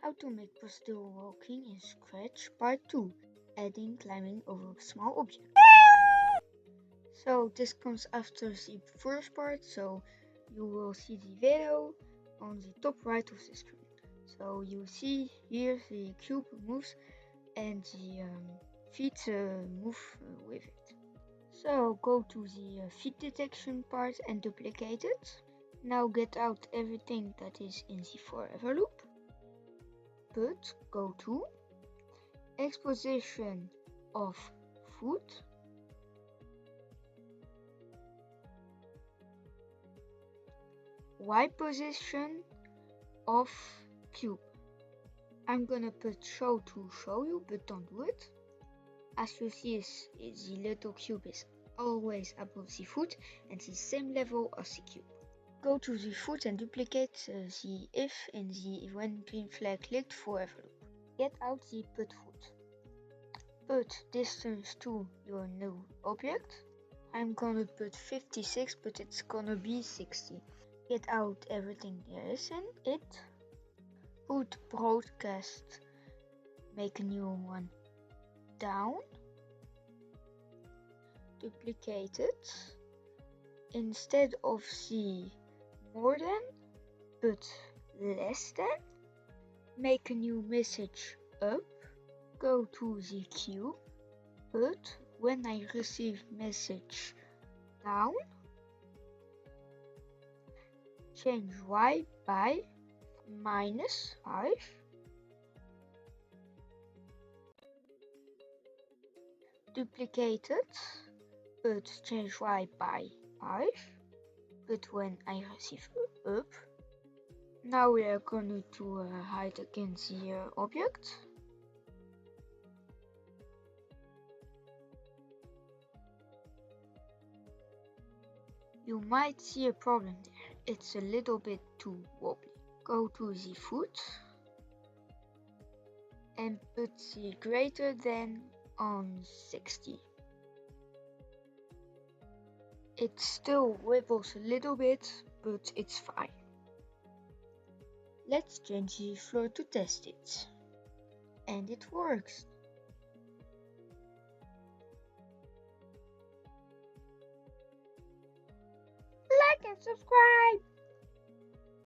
How to make procedural walking in Scratch Part 2, adding climbing over a small object. So this comes after the first part, so you will see the video on the top right of the screen. So you see here the cube moves and the feet move with it. So go to the feet detection part and duplicate it. Now get out everything that is in the forever loop. But go to exposition of foot, Y position of cube. I'm gonna put show to show you, but don't do it. As you see, the little cube is always above the foot and the same level as the cube. Go to the foot and duplicate the if in the when green flag clicked forever loop. Get out the put foot. Put distance to your new object. I'm gonna put 56, but it's gonna be 60. Get out everything there is in it. Put broadcast, make a new one, down. Duplicate it. Instead of the more than, put less than. Make a new message up. Go to the queue. Put when I receive message down. Change Y by -5. Duplicate it. But change Y by 5. But when I receive up. Now we are going to hide against the object. You might see a problem there. It's a little bit too wobbly. Go to the foot and put the greater than on 60. It still wibbles a little bit, but it's fine. Let's change the floor to test it. And it works. Like and subscribe.